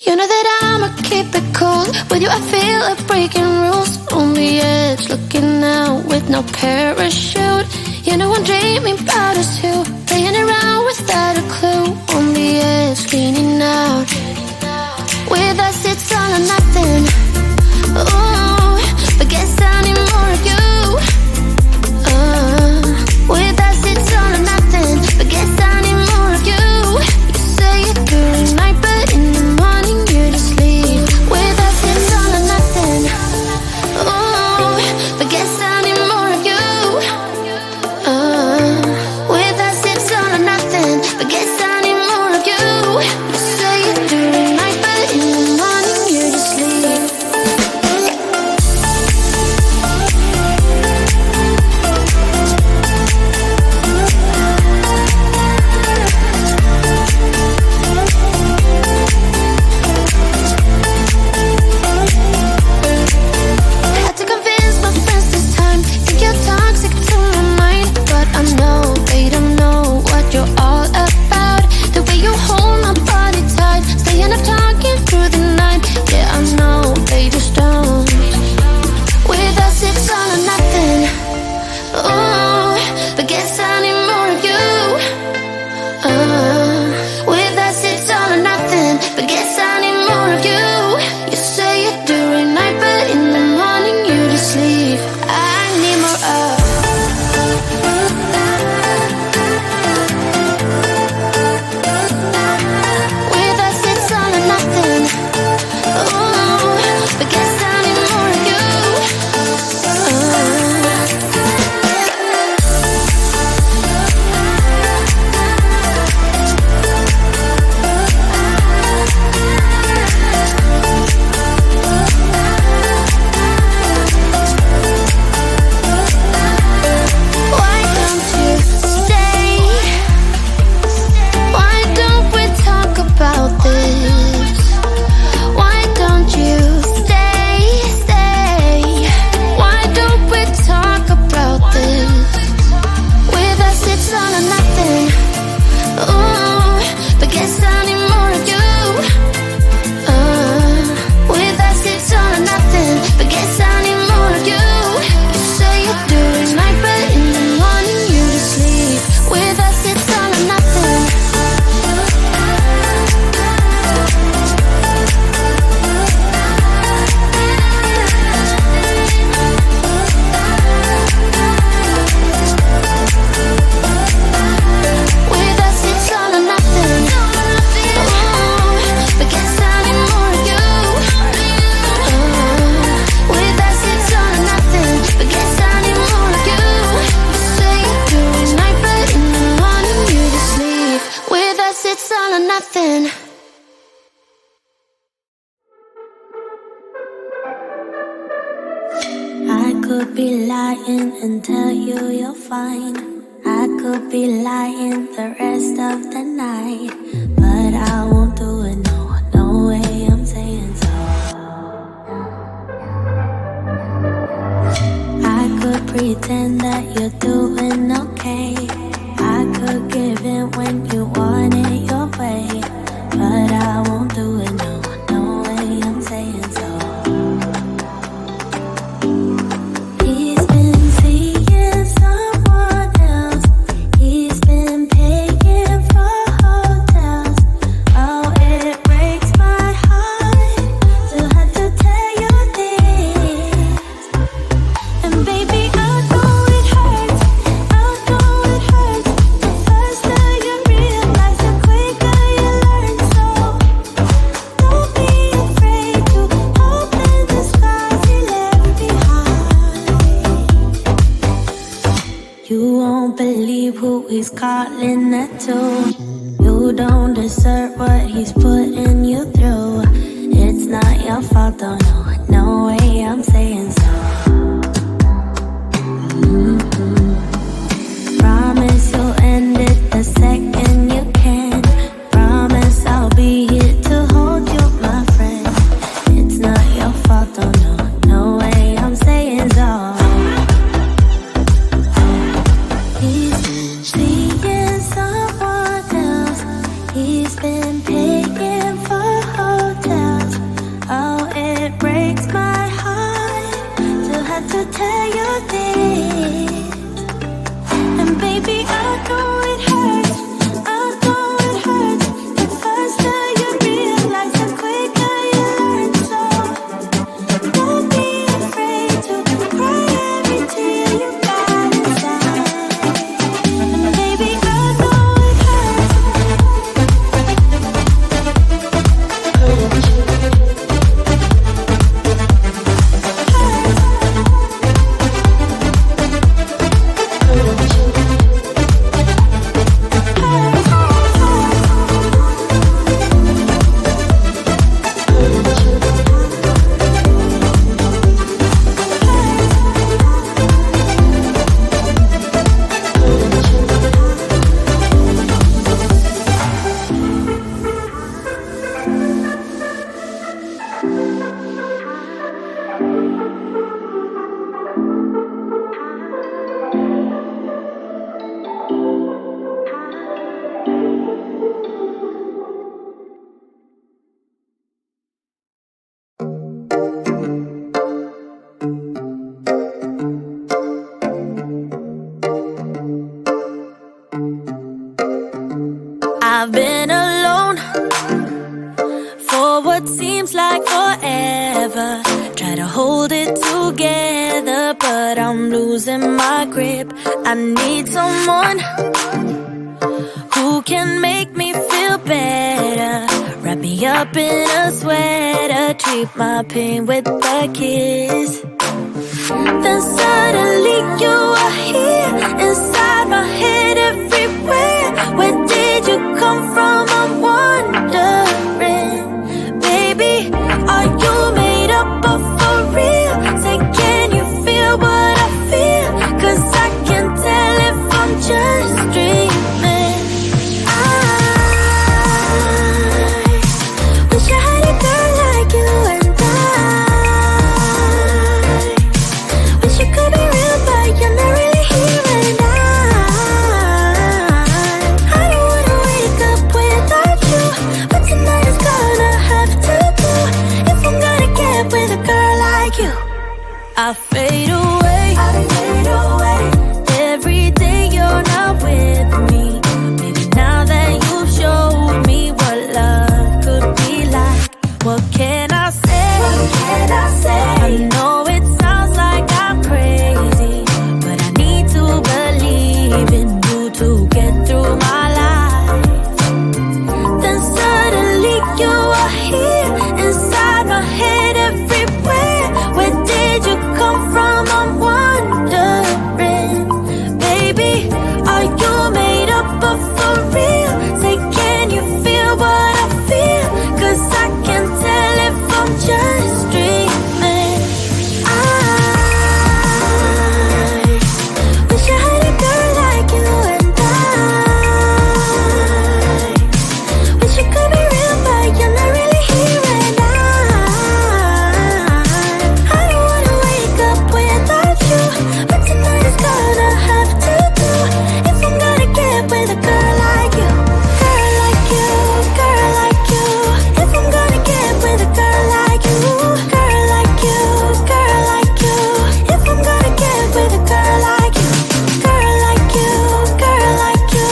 You know that I'ma keep it cool. With you I feel like breaking rules. On the edge, looking out with no parachute. You know I'm dreaming about us two, playing around without a clue. On the edge, leaning out. With us it's all or nothing. Ooh, but guess I need more of you. With us it's all or nothing, but guess I need more of you. You say it during night, but in the morning you just leave. With us it's all or nothing. Ooh, but guess I need more of you. With us it's all or nothing, but guess I need more of you. You say it during night, but in the morning you just leave. Had to convince my friends this time. Think you're toxic to my mind, but I know they don't know what you're all about. The way you hold my body tight, staying up talking through the night. Yeah, I know they just don't. With us it's all or nothing. Ooh, but guess I need more of you. With us it's all or nothing, but guess I need more of you. You say it during night, but in the morning you just leave. I need more of. With us it's all or nothing. Ooh, but guess I need more of you. Why don't you stay? Why don't we talk about this? Why don't you stay? Why don't we talk about this? With us it's all or nothing. Ooh, but guess I need more of you. With us it's all or nothing, but guess I need more of you. You say it during night, but in the morning you just leave. With us it's all or nothing. With us it's all or nothing. Ooh, but guess I need more of you. With us it's all or nothing, but guess I need more of you. You say it during night, but in the morning you just leave. With us it's all or nothing. I could be lying and tell you you're fine. I could be lying the rest of the night, but I won't do it, no, no way I'm saying so. I could pretend that you're doing okay. I could give in when you want it your way, but I won't do it, no, no way I'm saying so. He's been seeing someone else. He's been paying for hotels. Oh, it breaks my heart to have to tell you this. And baby, I know it hurts. I know it hurts. The faster you realize, the quicker you learn. So don't be afraid to open the scars you left behind. You won't believe who he's calling that to. You don't deserve what he's putting you through. It's not your fault, though, no, no way I'm saying so. Promise you'll end it the second you can. Promise I'll be here to hold you, my friend. It's not your fault, though, no, no way I'm saying so. He's seeing someone else. He's been paying for I've been alone for what seems like forever. Try to hold it together, but I'm losing my grip. I need someone who can make me feel better. Wrap me up in a sweater, treat my pain with a kiss. Then suddenly you are here, inside my head, everywhere. Where did you come from? I'm wondering. Baby, are you made up of for real? Say, can you feel what I feel? 'Cause I can tell if I'm just dreaming. I wish I had a girl like you, and I wish you could be real, but you're not really here. And I don't wanna wake up without you, but tonight is gonna have to do if I'm gonna get with a girl like you. I fade away, every day you're not with me. Maybe now that you've showed me what love could be like, what can I say? I know it sounds like I'm crazy, but I need to believe in you to get through my life. Then suddenly you are here, inside my head, everywhere. Where did you come from? I'm wondering. Baby, are you made up of for real? Say, can you feel what I feel? 'Cause I can tell if I'm just dreaming. I wish I had a girl like you, and I wish you could be real, but you're not really here. And I don't wanna wake up without you, but tonight is gonna have to do if I'm gonna get with a girl like you. Girl like you, girl like you. If I'm gonna get with a girl like you. Girl like you, girl like you. If I'm gonna get with a girl like you. Girl like you, girl like you.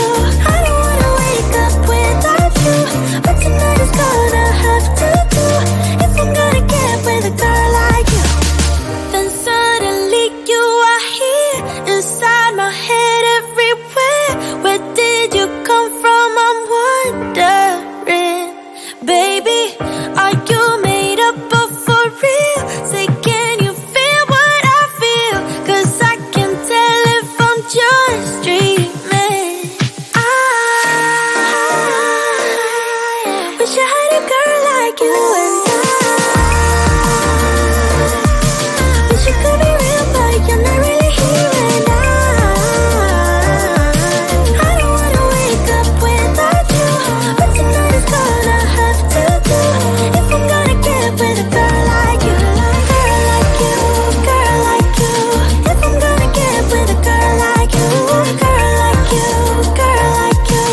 I don't wanna wake up without you, but tonight is gonna have to do if I'm gonna get with a girl like you. Then suddenly you are here, inside my head, everywhere. Where did you come from? I'm wondering. Baby, are you made up of for real? Say, can you feel what I feel? 'Cause I can tell if I'm just dreaming. I wish I had a girl like you, and I wish you could be real, but you're not really here. And I don't wanna wake up without you, but tonight is gonna have to do if I'm gonna get with a girl like you. Girl like you, girl like you. If I'm gonna get with a girl like you. Girl like you, girl like you.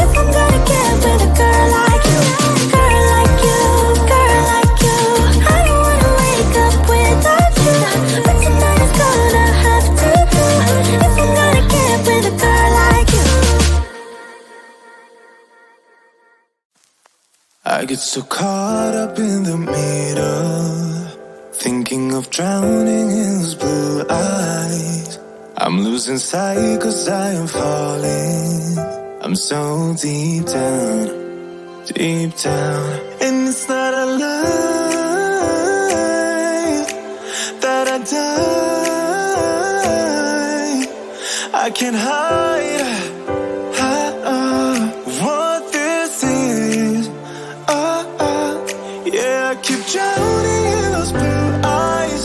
If I'm gonna get with a girl like you. Girl like you, girl like you. I don't wanna wake up without you, but tonight is gonna have to do if I'm gonna get with a girl like you. I get so caught up in the middle, thinking of drowning in those blue eyes. I'm losing sight 'cause I am falling. I'm so deep down, and it's not a lie that I die. I can't hide what this is. Yeah, I keep drowning in those blue eyes,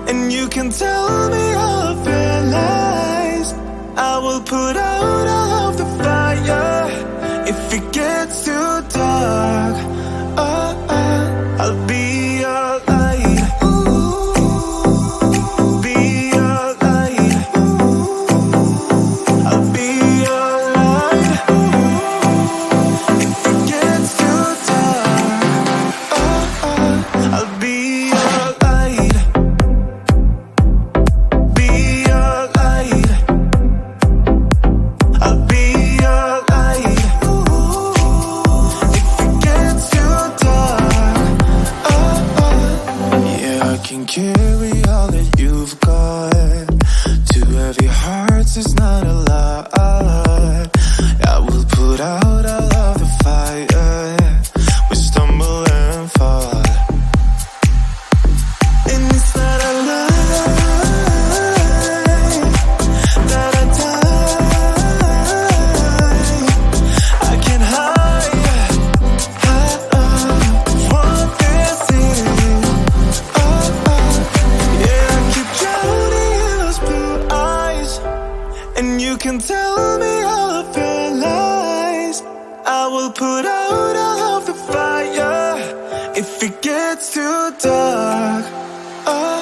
and you can tell me all of your lies. I will put out all of the fire if it gets too dark. I'll be it's too dark. Oh.